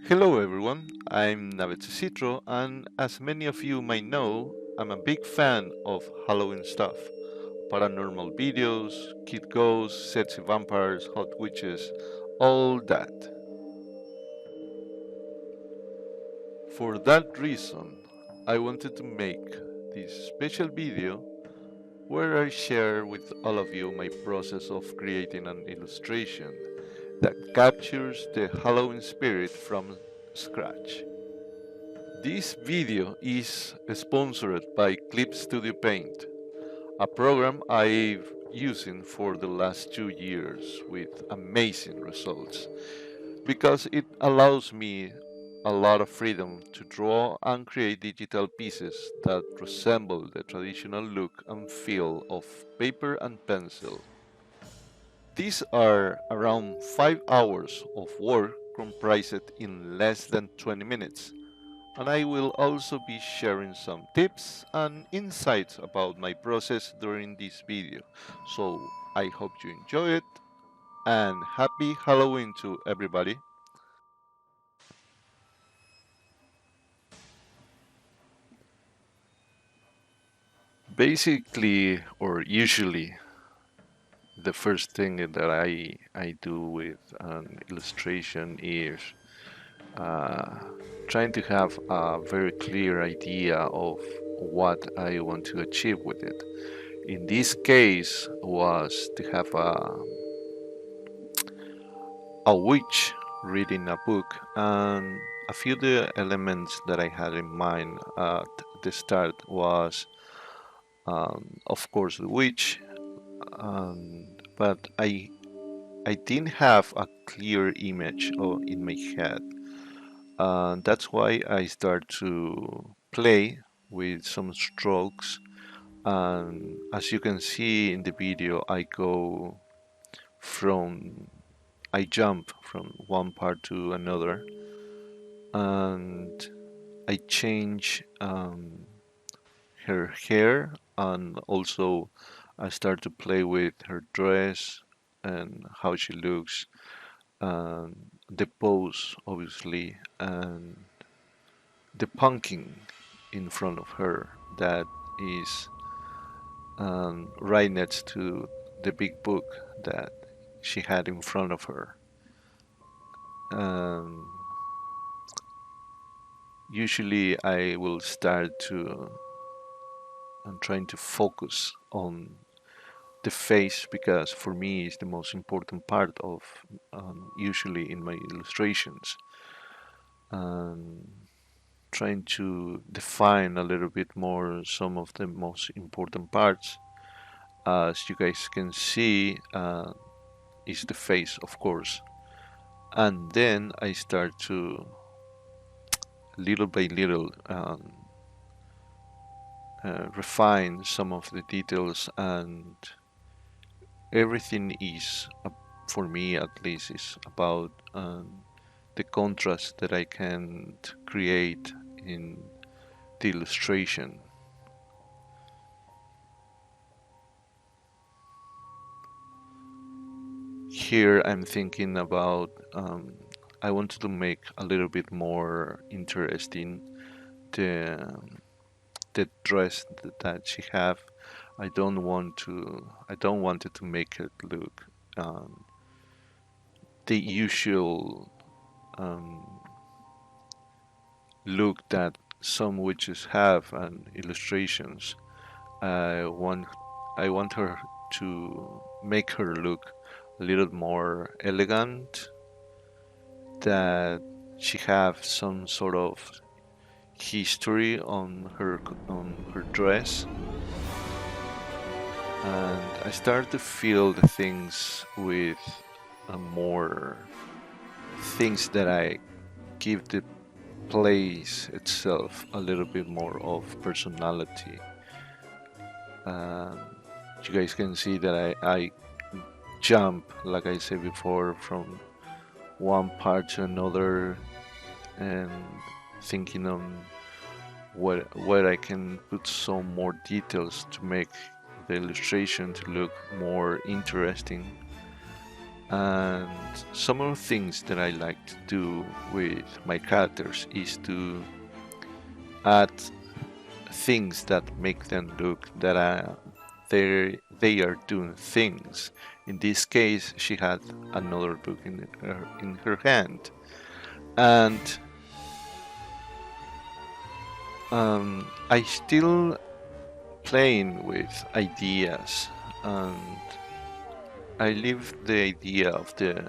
Hello everyone, I'm Citro, and as many of you might know, I'm a big fan of Halloween stuff. Paranormal videos, kid ghosts, sexy vampires, hot witches, all that. For that reason, I wanted to make this special video where I share with all of you my process of creating an illustration that captures the Halloween spirit from scratch. This video is sponsored by Clip Studio Paint, a program I've using for the last 2 years with amazing results because it allows me a lot of freedom to draw and create digital pieces that resemble the traditional look and feel of paper and pencil. These are around 5 hours of work comprised in less than 20 minutes, and I will also be sharing some tips and insights about my process during this video. So I hope you enjoy it, and happy Halloween to everybody. Basically, or usually, the first thing that I do with an illustration is uh, trying to have a very clear idea of what I want to achieve with it. In this case was to have a witch reading a book, and a few of the elements that I had in mind at the start was of course the witch, but I didn't have a clear image in my head. That's why I start to play with some strokes, and as you can see in the video, from I jump from one part to another, and I change her hair, and also I start to play with her dress and how she looks, and the pose, obviously, and the punking in front of her that is right next to the big book that she had in front of her. Um, Usually, I will start to I'm trying to focus on the face because for me it's the most important part of usually in my illustrations, and trying to define a little bit more some of the most important parts. As you guys can see, is the face, of course, and then I start to little by little refine some of the details, and everything is for me at least is about the contrast that I can create in the illustration. Here I'm thinking about I wanted to make a little bit more interesting the the dress that she have. I don't want it to make it look the usual um, look that some witches have and illustrations. I want I want her to make her look a little more elegant, that she have some sort of history on her dress, and I start to feel the things with more things that I give the place itself a little bit more of personality. Um, you guys can see that I jump, like I said before, from one part to another, and thinking on where I can put some more details to make the illustration to look more interesting. And some of the things that I like to do with my characters is to add things that make them look that they are doing things. In this case, she had another book in her hand, and I still playing with ideas, and I leave the idea of the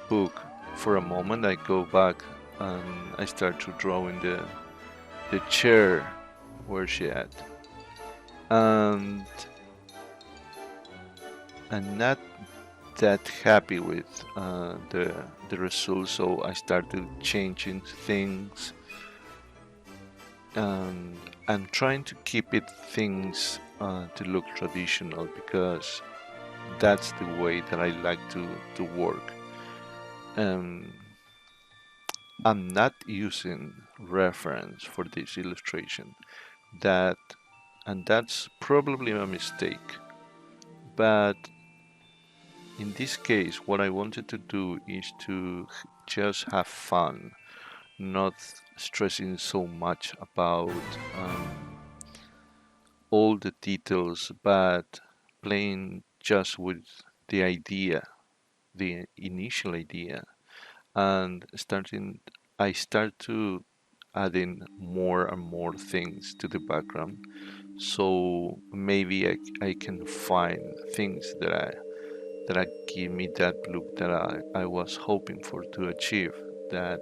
book for a moment. I go back and I start to draw in the chair where she at, and I'm not that happy with the results. So I started changing things, and I'm trying to keep it things to look traditional because that's the way that I like to work. Um, I'm not using reference for this illustration. That and that's probably a mistake. But in this case, what I wanted to do is to just have fun, not stressing so much about all the details, but playing just with the idea, the initial idea, and starting. I start to adding more and more things to the background, so maybe I can find things that give me that look that I was hoping for to achieve. That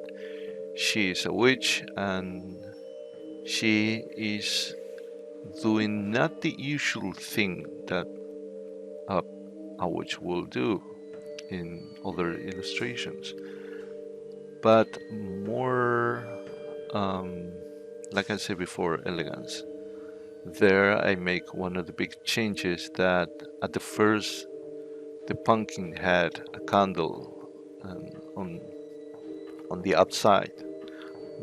she is a witch and she is doing not the usual thing that a, a witch will do in other illustrations, but more, um, like I said before, elegance. There I make one of the big changes that at the first the pumpkin had a candle on the outside,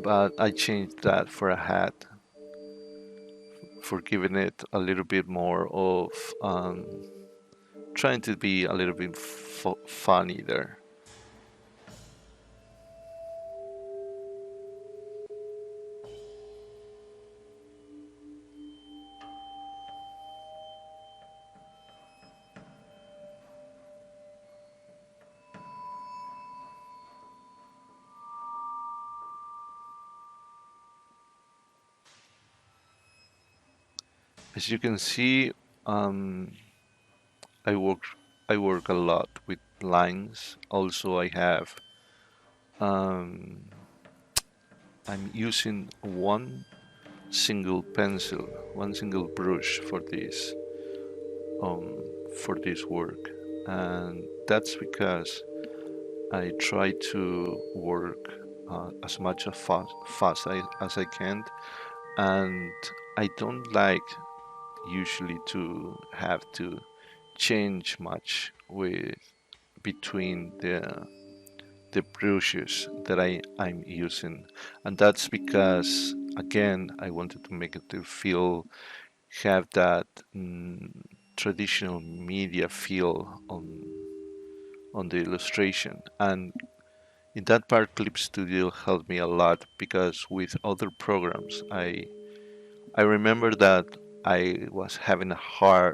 but I changed that for a hat, for giving it a little bit more of trying to be a little bit funny there. As you can see, um, I work I work a lot with lines. Also, um, I'm using one single pencil, one single brush um, for this work, and that's because I try to work as much as as I can, and I don't like usually to have to change much with between the brushes that I'm using, and that's because again I wanted to make it to feel have that traditional media feel on the illustration. And in that part, Clip Studio helped me a lot because with other programs, I remember that I was having a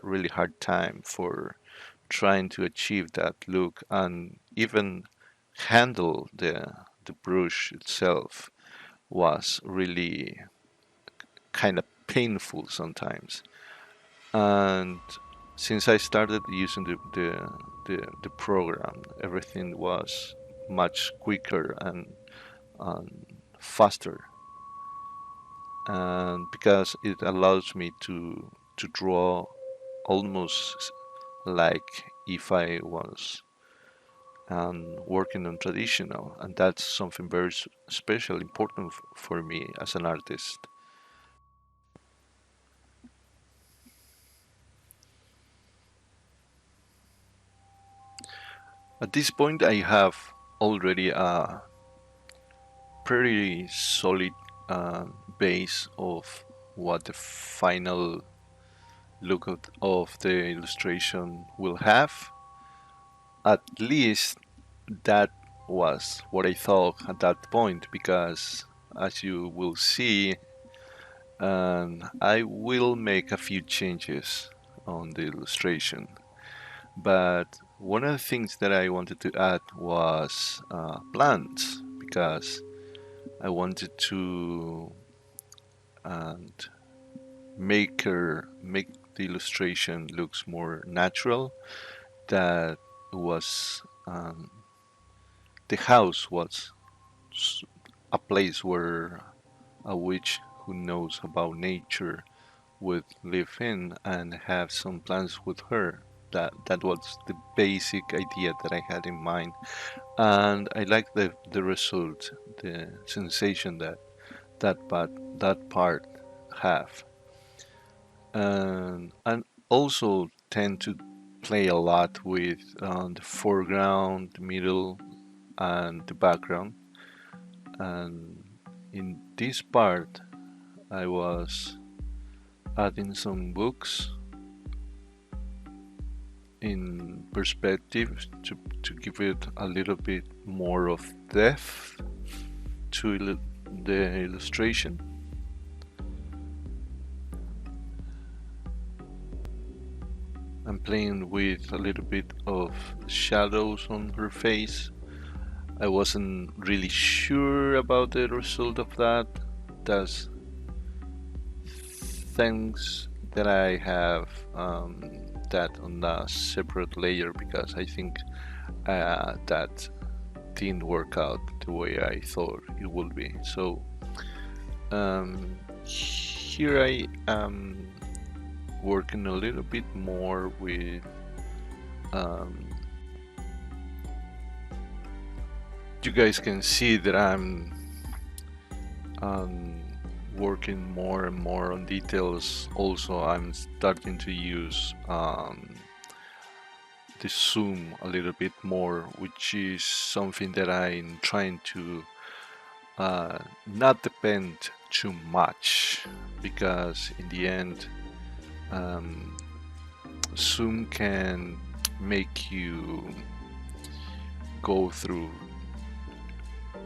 really hard time for trying to achieve that look and even handle the brush itself was really kind of painful sometimes. And since I started using the program, everything was much quicker and faster, and because it allows me to draw almost like if I was working on traditional, and that's something very special, important for me as an artist. At this point, I have already a pretty solid base of what the final look of the illustration will have. At least that was what I thought at that point, because as you will see, I will make a few changes on the illustration. But one of the things that I wanted to add was plants, because I wanted to and make the illustration looks more natural. That was the house was a place where a witch who knows about nature would live in and have some plans with her. That was the basic idea that I had in mind, and I like the result, the sensation that that part have, and also tend to play a lot with the foreground, the middle, and the background. And in this part, I was adding some books in perspective to give it a little bit more of depth to the illustration. I'm playing with a little bit of shadows on her face. I wasn't really sure about the result of that. That's things that I have that on a separate layer, because I think that didn't work out the way I thought it would be. So here I am working a little bit more with um, you guys can see that I'm um, working more and more on details. Also, I'm starting to use the zoom a little bit more, which is something that I'm trying to not depend too much, because in the end, um, zoom can make you go through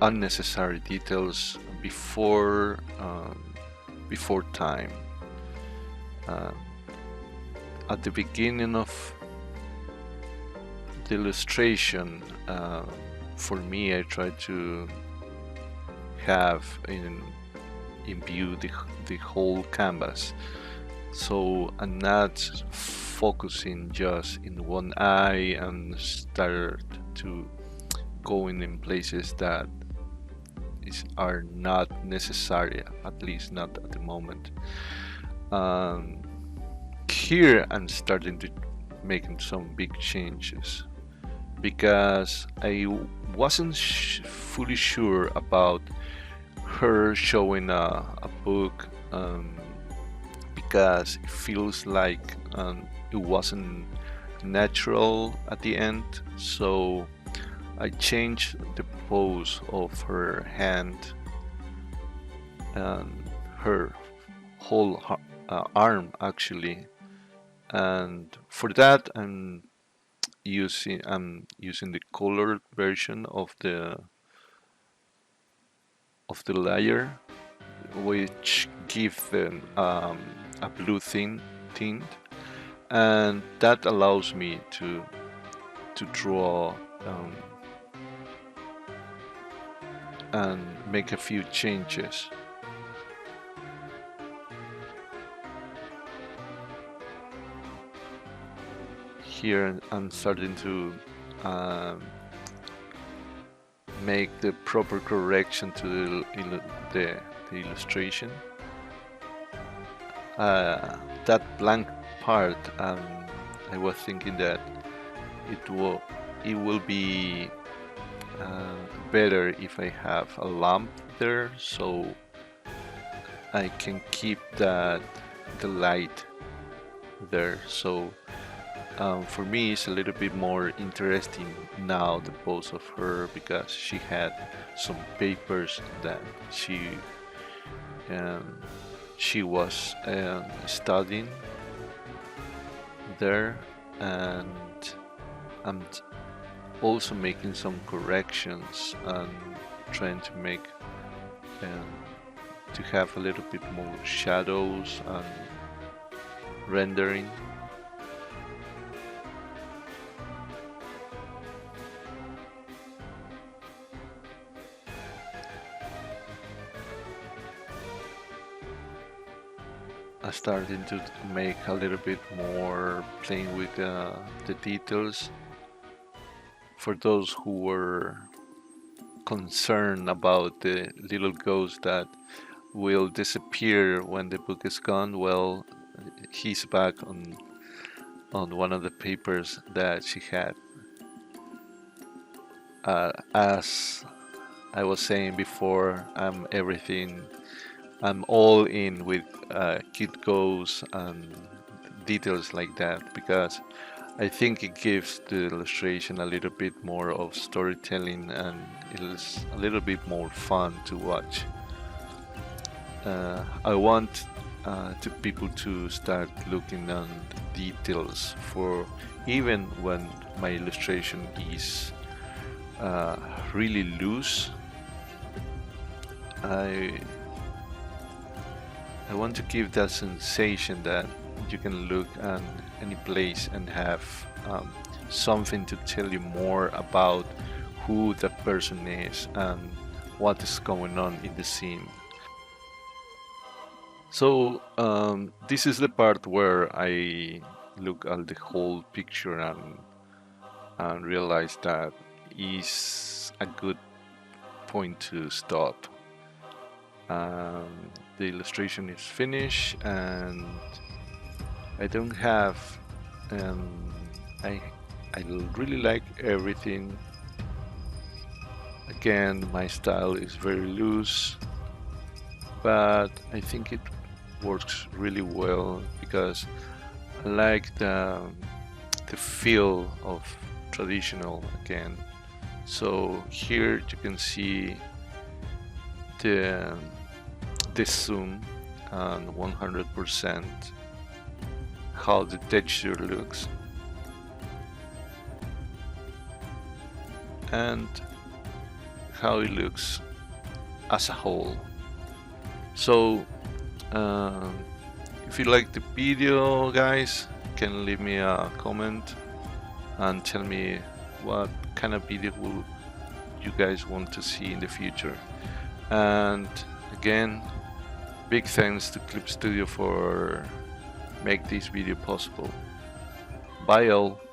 unnecessary details before time. Uh, at the beginning of the illustration, for me, I try to have in view the whole canvas, so I'm not focusing just in one eye and start to going in places that are not necessary, at least not at the moment. Um, Here I'm starting to making some big changes, because I wasn't fully sure about her showing a book, because it feels like it wasn't natural at the end. So I changed the pose of her hand and her whole arm, actually. And for that, I'm using the colored version of the layer, which gives them a blue tint, and that allows me to draw and make a few changes. Here I'm starting to make the proper correction to the illustration. That blank part, I was thinking that it will be better if I have a lamp there, so I can keep the light there. So for me, it's a little bit more interesting now, the pose of her, because she had some papers that um, she was studying there, and also making some corrections and trying to make um, to have a little bit more shadows and rendering. I started to make a little bit more playing with the details. For those who were concerned about the little ghost that will disappear when the book is gone, well, he's back on one of the papers that she had. As I was saying before, I'm all in with kid ghosts and details like that because I think it gives the illustration a little bit more of storytelling and it is a little bit more fun to watch. I want to people to start looking on details for even when my illustration is really loose. I I want to give that sensation that you can look at any place and have something to tell you more about who that person is and what is going on in the scene. So this is the part where I look at the whole picture and realize that is a good point to stop. The illustration is finished and I don't have um, I I really like everything. Again, my style is very loose, but I think it works really well because I like the feel of traditional again. So here you can see the the zoom and 100% how the texture looks and how it looks as a whole. So if you like the video, guys, you can leave me a comment and tell me what kind of video will you guys want to see in the future. And again, big thanks to Clip Studio for make this video possible. Bye all.